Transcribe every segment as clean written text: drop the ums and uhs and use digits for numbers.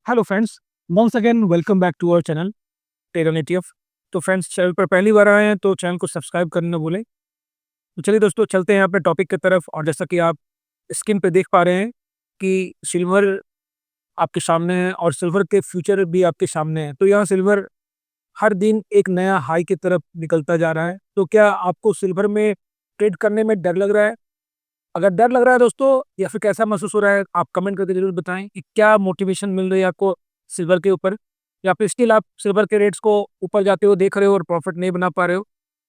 Hello friends, once again welcome back to our channel टेरन ATF. तो friends, channel पर पहली बार आए हैं तो चैनल को सब्सक्राइब करना ना भूलें। तो चलिए दोस्तों, चलते हैं अपने टॉपिक की तरफ। और जैसा कि आप स्क्रीन पे देख पा रहे हैं कि सिल्वर आपके सामने है और सिल्वर के फ्यूचर भी आपके सामने है। तो यहाँ सिल्वर हर दिन एक नया हाई की तरफ निकलता जा रहा है। तो क्या आपको सिल्वर में ट्रेड करने में डर लग रहा है? अगर डर लग रहा है दोस्तों, या फिर कैसा महसूस हो रहा है, आप कमेंट करके जरूर बताएं कि क्या मोटिवेशन मिल रही है आपको सिल्वर के ऊपर, या फिर स्टिल आप सिल्वर के रेट्स को ऊपर जाते हो देख रहे हो और प्रॉफिट नहीं बना पा रहे हो।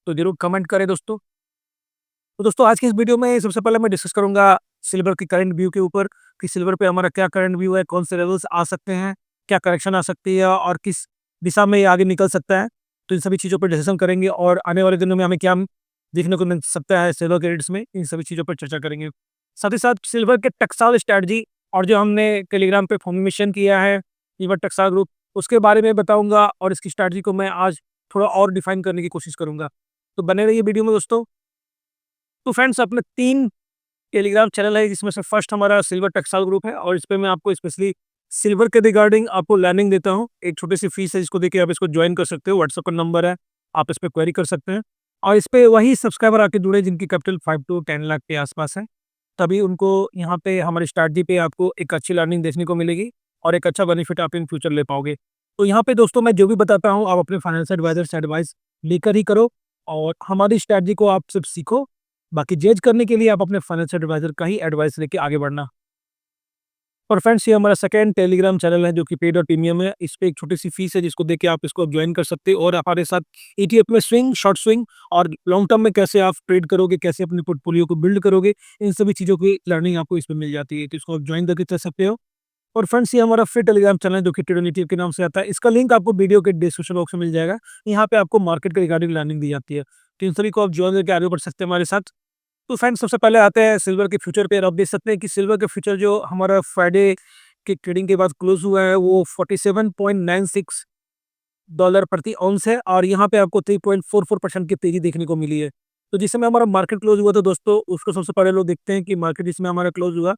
तो जरूर कमेंट करें दोस्तों। तो दोस्तों, आज की इस वीडियो में सबसे पहले मैं डिस्कस करूंगा सिल्वर की करंट व्यू के ऊपर कि सिल्वर पे हमारा क्या करंट व्यू है, कौन से लेवल्स आ सकते हैं, क्या करेक्शन आ सकती है और किस दिशा में ये आगे निकल सकता है। तो इन सभी चीज़ों पर डिस्कशन करेंगे और आने वाले दिनों में हमें क्या देखने को मिल सकता है सिल्वर के रेट्स में, इन सभी चीज़ों पर चर्चा करेंगे। साथ ही साथ सिल्वर के टकसाल स्ट्रैटेजी और जो हमने टेलीग्राम पे फॉर्मेशन किया है सिल्वर टकसाल ग्रुप, उसके बारे में बताऊंगा और इसकी स्ट्रैटेजी को मैं आज थोड़ा और डिफाइन करने की कोशिश करूंगा। तो बने रहिए वीडियो में दोस्तों। तो फ्रेंड्स, अपने 3 टेलीग्राम चैनल है, जिसमें से फर्स्ट हमारा सिल्वर टकसाल ग्रुप है और इस पे मैं आपको स्पेशली सिल्वर के रिगार्डिंग आपको लर्निंग देता हूँ। एक छोटी सी फीस है जिसको देके आप इसको ज्वाइन कर सकते हो। व्हाट्सएप का नंबर है, आप इस पे क्वेरी कर सकते हैं। और इस पे वही सब्सक्राइबर आके जुड़े जिनकी कैपिटल 5 टू 10 लाख के आसपास है। तभी उनको यहाँ पे हमारी स्ट्रैटेजी पे आपको एक अच्छी लर्निंग देखने को मिलेगी और एक अच्छा बेनिफिट आप इन फ्यूचर ले पाओगे। तो यहाँ पे दोस्तों, मैं जो भी बताता हूँ आप अपने फाइनेंशियल एडवाइजर से एडवाइस लेकर ही करो और हमारी स्ट्रैटेजी को आप सिर्फ सीखो। बाकी जज करने के लिए आप अपने फाइनेंशियल एडवाइजर का ही एडवाइस लेके आगे बढ़ना। और फ्रेंड्स, ये हमारा सेकंड टेलीग्राम चैनल है जो कि पेड और प्रीमियम है। इस पे एक छोटी सी फीस है जिसको देके आप इसको ज्वाइन कर सकते हो और हमारे साथ ईटीएफ में स्विंग, शॉर्ट स्विंग और लॉन्ग टर्म में कैसे आप ट्रेड करोगे, कैसे अपने पोर्टफोलियो को बिल्ड करोगे, इन सभी चीज़ों की लर्निंग आपको इसमें मिल जाती है। तो इसको आप ज्वाइन करके चल सकते हो। और फ्रेंड्स, ये हमारा फिर टेलीग्राम चैनल है जो कि ट्रेड ईटीएफ के नाम से आता है। इसका लिंक आपको वीडियो के डिस्क्रिप्शन बॉक्स में मिल जाएगा। यहाँ पे आपको मार्केट के रिगार्डिंग लर्निंग दी जाती है। तो इन सभी को आप ज्वाइन करके आगे बढ़ सकते हैं हमारे साथ। तो फ्रेंड्स, सबसे पहले आते हैं सिल्वर के फ्यूचर पे। और आप देख सकते हैं कि सिल्वर के फ्यूचर जो हमारा फ्राइडे की ट्रेडिंग के बाद क्लोज हुआ है वो 47.96 डॉलर प्रति आउंस है और यहाँ पे आपको 3.44% की तेजी देखने को मिली है। तो जिस समय हमारा मार्केट क्लोज हुआ था दोस्तों, उसको सबसे पहले लोग देखते हैं कि मार्केट जिसमें हमारा क्लोज हुआ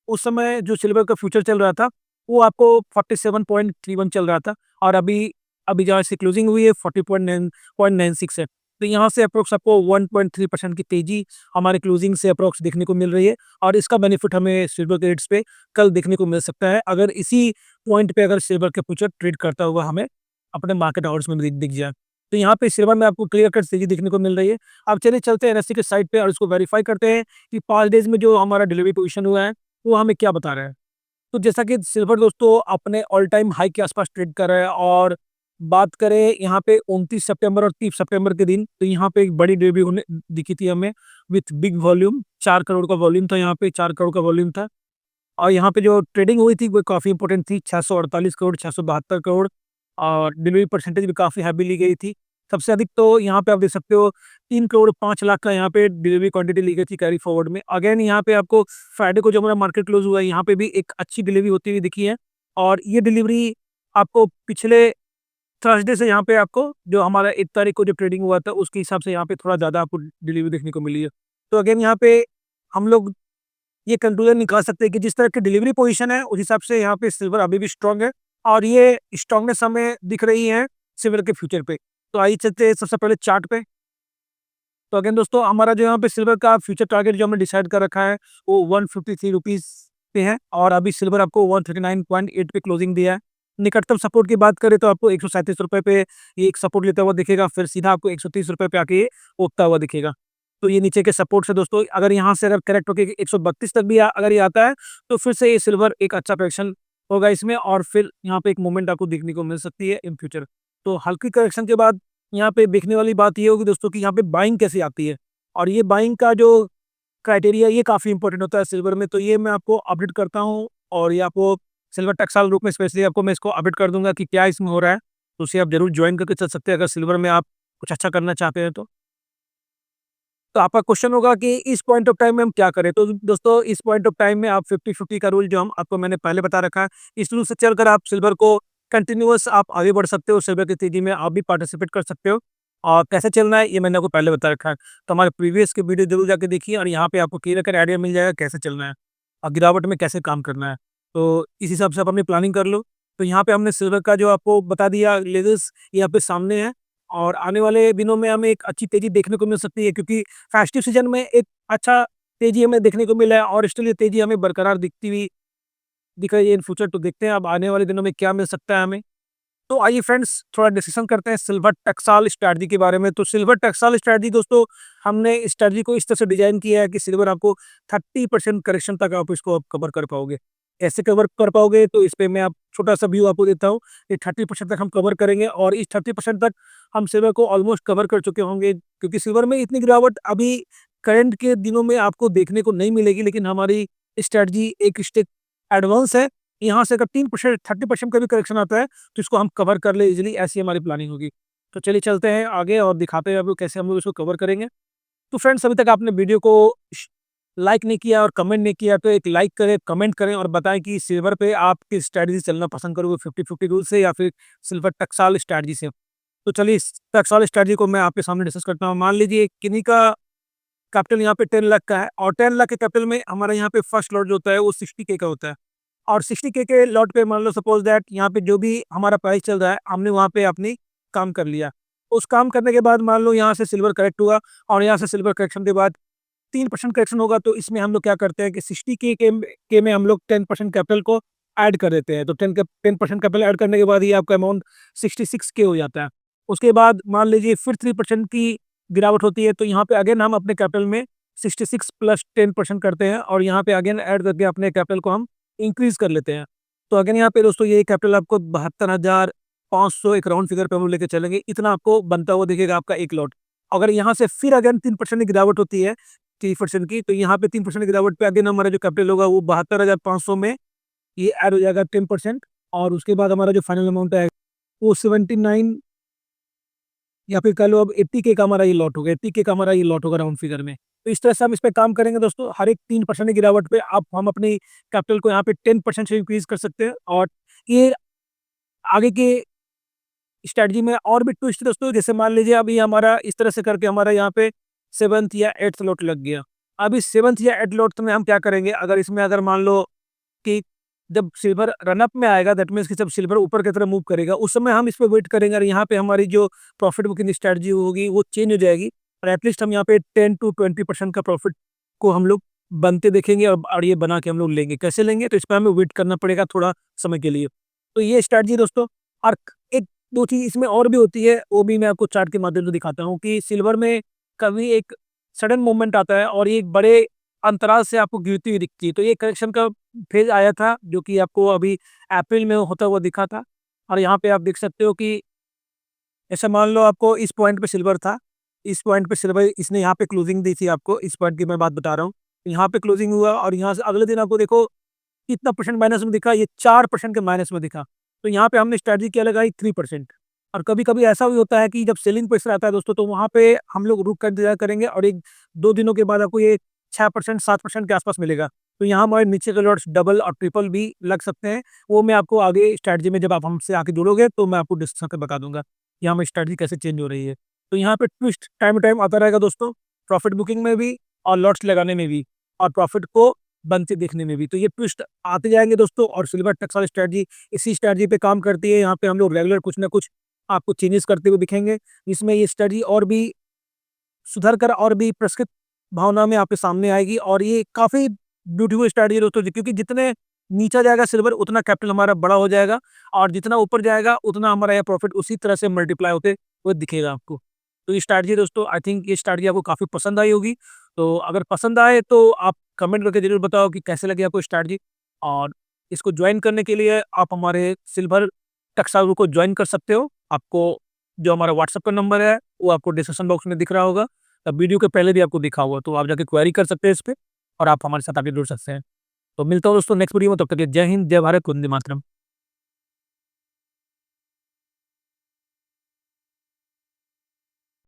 उस समय जो सिल्वर का फ्यूचर चल रहा था वो आपको 47.31 चल रहा था। और अभी अभी जहाँ से क्लोजिंग हुई है 40.96 है। तो यहाँ से अप्रोक्स आपको 1.3% की तेजी हमारे क्लोजिंग से अप्रोक्स देखने को मिल रही है। और इसका बेनिफिट हमें सिल्वर के रेट्स पे कल देखने को मिल सकता है, अगर इसी पॉइंट पे अगर सिल्वर के फ्यूचर ट्रेड करता हुआ हमें अपने मार्केट आवर्स में दिख जाए। तो यहाँ पे सिल्वर में आपको क्लियर कट तेजी देखने को मिल रही है। अब चलिए चलते हैं एनएससी के साइट पे और इसको वेरीफाई करते हैं कि 5 डेज में जो हमारा डिलीवरी पोजीशन हुआ है वो हमें क्या बता रहा है। तो जैसा कि सिल्वर दोस्तों अपने ऑल टाइम हाई के आसपास ट्रेड कर रहा है। और बात करें यहाँ पे 29 सितंबर और 30 सितंबर के दिन, तो यहाँ पे एक बड़ी डिलीवरी होने दिखी थी हमें विथ बिग वॉल्यूम। 4 करोड़ का वॉल्यूम था, यहाँ पे 4 करोड़ का वॉल्यूम था। और यहाँ पे जो ट्रेडिंग हुई थी वो काफ़ी इंपॉर्टेंट थी, 648 करोड़, 672 करोड़। और डिलीवरी परसेंटेज भी काफ़ी हैवी ली गई थी। सबसे अधिक तो यहाँ पे आप देख सकते हो 3 करोड़ 5 लाख का यहाँ पे डिलीवरी क्वांटिटी ली गई थी कैरी फॉरवर्ड में। अगेन यहाँ पे आपको फ्राइडे को जो हमारा मार्केट क्लोज हुआ है यहाँ पे भी एक अच्छी डिलीवरी होती हुई दिखी है। और ये डिलीवरी आपको पिछले थर्सडे से यहाँ पे आपको जो हमारा 1 तारीख को जो ट्रेडिंग हुआ था उसके हिसाब से यहाँ पे थोड़ा ज़्यादा आपको डिलीवरी देखने को मिली है। तो अगेन यहाँ पे हम लोग ये कंक्लूजन निकाल सकते हैं कि जिस तरह की डिलीवरी पोजीशन है उस हिसाब से यहाँ पे सिल्वर अभी भी स्ट्रांग है और ये स्ट्रांगनेस हमें दिख रही है सिल्वर के फ्यूचर पे। तो आइए चलते हैं सबसे पहले चार्ट पे। तो अगेन दोस्तों, हमारा जो यहाँ पे सिल्वर का फ्यूचर टारगेट जो हमने डिसाइड कर रखा है वो 153 रुपीज़ पे है और अभी सिल्वर आपको 139.8 पे क्लोजिंग दिया है। निकटतम सपोर्ट की बात करें तो आपको 137 रुपये पे ये एक सपोर्ट लेता हुआ दिखेगा, फिर सीधा आपको 130 रुपये पे आके ये उठता हुआ दिखेगा। तो ये नीचे के सपोर्ट से दोस्तों, अगर यहाँ से अगर करेक्ट होकर 132 तक भी अगर ये आता है तो फिर से ये सिल्वर एक अच्छा करेक्शन होगा इसमें और फिर यहाँ पे एक मूवमेंट आपको देखने को मिल सकती है इन फ्यूचर। तो हल्की करेक्शन के बाद यहाँ पे देखने वाली बात ये होगी दोस्तों कि यहाँ पे बाइंग कैसे आती है। और ये बाइंग का जो क्राइटेरिया ये काफ़ी इंपॉर्टेंट होता है सिल्वर में। तो ये मैं आपको अपडेट करता हूँ और ये आपको सिल्वर टेक्सटाइल ग्रुप में स्पेशली आपको मैं इसको अपडेट कर दूंगा कि क्या इसमें हो रहा है। तो उसे आप जरूर ज्वाइन करके चल सकते हैं अगर सिल्वर में आप कुछ अच्छा करना चाहते हैं तो। तो आपका क्वेश्चन होगा कि इस पॉइंट ऑफ टाइम में हम क्या करें। तो दोस्तों, इस पॉइंट ऑफ टाइम में आप 50-50 का रूल जो हम आपको मैंने पहले बता रखा है, इस रूल से चलकर आप सिल्वर को कंटिन्यूअस आप आगे बढ़ सकते हो। सिल्वर की तेजी में आप भी पार्टिसिपेट कर सकते हो। और कैसे चलना है ये मैंने आपको पहले बता रखा है। तो हमारे प्रीवियस के वीडियो जरूर जाके देखिए और यहाँ पे आपको क्लियर कर आइडिया मिल जाएगा कैसे चलना है और गिरावट में कैसे काम करना है। तो इस हिसाब से आप अपनी प्लानिंग कर लो। तो यहाँ पे हमने सिल्वर का जो आपको बता दिया लेवल्स यहाँ पे सामने है, और आने वाले दिनों में हमें एक अच्छी तेज़ी देखने को मिल सकती है, क्योंकि फेस्टिव सीज़न में एक अच्छा तेज़ी हमें देखने को मिला है और स्टिल ये तेज़ी हमें बरकरार दिखती हुई दिख रही है इन फ्यूचर। तो देखते हैं अब आने वाले दिनों में क्या मिल सकता है हमें। तो आइए फ्रेंड्स थोड़ा डिस्कशन करते हैं सिल्वर टकसाल स्ट्रैटेजी के बारे में। तो सिल्वर टकसाल स्ट्रैटेजी दोस्तों, हमने इस स्ट्रैटेजी को इस तरह से डिज़ाइन किया है कि सिल्वर आपको 30% करेक्शन तक आप इसको आप कवर कर पाओगे। कैसे कवर कर पाओगे? तो इस पे मैं आप छोटा-सा व्यू आपको देता हूँ। ये 30% तक हम कवर करेंगे और इस 30% तक हम सिल्वर को ऑलमोस्ट कवर कर चुके होंगे, क्योंकि सिल्वर में इतनी गिरावट अभी करंट के दिनों में आपको देखने को नहीं मिलेगी, लेकिन हमारी स्ट्रैटेजी एक स्टेप एडवांस है। यहाँ से अगर 3% 30% का भी करेक्शन आता है, तो इसको हम कवर कर ले इज़िली, ऐसी हमारी प्लानिंग होगी। तो चलिए चलते हैं आगे और दिखाते हैं आपको कैसे हम लोग इसको कवर करेंगे। तो फ्रेंड्स, अभी तक आपने वीडियो को श लाइक नहीं किया और कमेंट नहीं किया, तो एक लाइक करें, कमेंट करें और बताएँ कि सिल्वर पे आप किस स्ट्रैटेजी से चलना पसंद करोगे, 50-50 रूल से या फिर सिल्वर टकसाल स्ट्रैटेजी से। तो चलिए इस टकसाल स्ट्रैटेजी को मैं आपके सामने डिस्कस करता हूँ। मान लीजिए किन्हीं का कैपिटल यहाँ पे 10 लाख का है और 10 लाख के कैपिटल में हमारा यहाँ पे फर्स्ट लॉट जो होता है वो 60K का होता है। और 60K के लॉट पे मान लो सपोज दैट यहाँ पे जो भी हमारा प्राइस चल रहा है, हमने वहाँ पे अपनी काम कर लिया। उस काम करने के बाद मान लो यहाँ से सिल्वर करेक्ट हुआ और यहाँ से सिल्वर करेक्शन के बाद 3% करेक्शन होगा, तो इसमें हम लोग क्या करते हैं कि 60K में हम लोग 10% कैपिटल को ऐड कर देते हैं। तो 10% कैपिटल ऐड करने के बाद ये आपका अमाउंट 66K हो जाता है। उसके बाद मान लीजिए फिर 3% की गिरावट होती है, तो यहाँ पे अगेन हम अपने कैपिटल में 66 प्लस 10% करते हैं और यहाँ पे अगेन ऐड करके अपने कैपिटल को हम इंक्रीज़ कर लेते हैं। तो अगेन यहाँ पे दोस्तों ये कैपिटल आपको 72,500 एक राउंड फिगर पे हम लोग लेके चलेंगे, इतना आपको बनता हुआ दिखेगा आपका एक लॉट। अगर यहाँ से फिर अगेन 3% की गिरावट होती है, 3% की, तो यहाँ पे 3% की गिरावट पे अगेन हमारा जो कैपिटल होगा वो 72,500 में ये ऐड हो जाएगा 10%, और उसके बाद हमारा जो फाइनल अमाउंट है वो 79 या फिर कह लो अब 80K का हमारा ये लॉट होगा, 80K का हमारा ये लॉट होगा राउंड फिगर में। तो इस तरह से हम इस पे काम करेंगे दोस्तों। हर एक 3% की गिरावट पे आप हम अपनी कैपिटल को यहाँ पे 10% से इंक्रीज़ कर सकते हैं, और ये आगे के स्ट्रैटेजी में और भी ट्विस्ट दोस्तों, जैसे मान लीजिए अभी हमारा इस तरह से करके हमारा यहाँ पे 7th या 8th लॉट लग गया। अब इस 7th या 8th लॉट में हम क्या करेंगे, अगर इसमें अगर मान लो कि जब सिल्वर रन अप में आएगा, दैट मीन्स कि जब सिल्वर ऊपर की तरफ मूव करेगा, उस समय हम इस पे वेट करेंगे और यहाँ पे हमारी जो प्रॉफिट बुकिंग स्ट्रैटेजी होगी वो चेंज हो जाएगी, और एटलीस्ट हम यहाँ पे 10 टू 20% का प्रॉफिट को हम लोग बनते देखेंगे, और ये बना के हम लोग लेंगे। कैसे लेंगे? तो इस पे हमें वेट करना पड़ेगा थोड़ा समय के लिए। तो ये स्ट्रैटेजी दोस्तों। और एक दो चीज़ इसमें और भी होती है, वो भी मैं आपको चार्ट के माध्यम से दिखाता हूँ कि सिल्वर में कभी एक सडन मूवमेंट आता है और ये एक बड़े अंतराल से आपको गिरती हुई दिखती है। तो ये करेक्शन का फेज आया था जो कि आपको अभी अप्रैल में होता हुआ दिखा था, और यहाँ पे आप देख सकते हो कि ऐसा मान लो आपको इस पॉइंट पे सिल्वर था, इस पॉइंट पे सिल्वर इसने यहाँ पे क्लोजिंग दी थी आपको, इस पॉइंट की मैं बात बता रहा हूँ। यहाँ पे क्लोजिंग हुआ और यहाँ से अगले दिन आपको देखो कितना परसेंट माइनस में दिखा, ये 4% के माइनस में दिखा। तो यहाँ पे हमने स्ट्रैटेजी क्या लगाई, 3%। और कभी-कभी ऐसा भी होता है कि जब सेलिंग प्रेशर आता है दोस्तों, तो वहाँ पे हम लोग रुक कर इंतज़ार करेंगे और 1-2 दिनों के बाद आपको ये 6% 7% के आस-पास मिलेगा। तो यहाँ हमारे नीचे के लॉट्स डबल और ट्रिपल भी लग सकते हैं। वो मैं आपको आगे स्ट्रैटेजी में जब आप हमसे आके जुड़ोगे तो मैं आपको डिस्कस करके बता दूँगा, कि हमारी स्ट्रैटेजी कैसे चेंज हो रही है। तो यहाँ पे ट्विस्ट टाइम टू टाइम आता रहेगा दोस्तों, प्रॉफिट बुकिंग में भी और लॉट्स लगाने में भी, और प्रॉफिट को बनते देखने में भी। तो ये ट्विस्ट आते जाएँगे दोस्तों, और सिल्वर टकसाल स्ट्रैटेजी इसी स्ट्रैटेजी पे काम करती है। यहाँ पे हम लोग रेगुलर कुछ ना कुछ आपको चेंजेस करते हुए दिखेंगे, जिसमें ये स्ट्रैटेजी और भी सुधर कर और भी प्रस्फुटित भावना में आपके सामने आएगी, और ये काफ़ी ब्यूटीफुल स्ट्रैटेजी है दोस्तों जी, क्योंकि जितने नीचा जाएगा सिल्वर उतना कैपिटल हमारा बड़ा हो जाएगा, और जितना ऊपर जाएगा उतना हमारा यह प्रॉफिट उसी तरह से मल्टीप्लाई होते हुए दिखेगा आपको। तो ये स्ट्रैटेजी दोस्तों, आई थिंक ये स्ट्रैटेजी आपको काफ़ी पसंद आई होगी। तो अगर पसंद आए तो आप कमेंट करके ज़रूर बताओ कि कैसे लगी आपको स्ट्रैटेजी, और इसको जॉइन करने के लिए आप हमारे सिल्वर टकसाल ग्रुप को जॉइन कर सकते हो। आपको जो हमारा व्हाट्सएप का नंबर है वो आपको डिस्क्रिप्शन बॉक्स में दिख रहा होगा। वीडियो के पहले भी आपको दिखा होगा, तो आप जाके क्वेरी कर सकते हैं इस पे, और आप हमारे साथ आगे जुड़ सकते हैं। तो मिलता हूँ दोस्तों नेक्स्ट वीडियो में, तब तक के लिए जय हिंद, जय भारत, वंदे मातरम।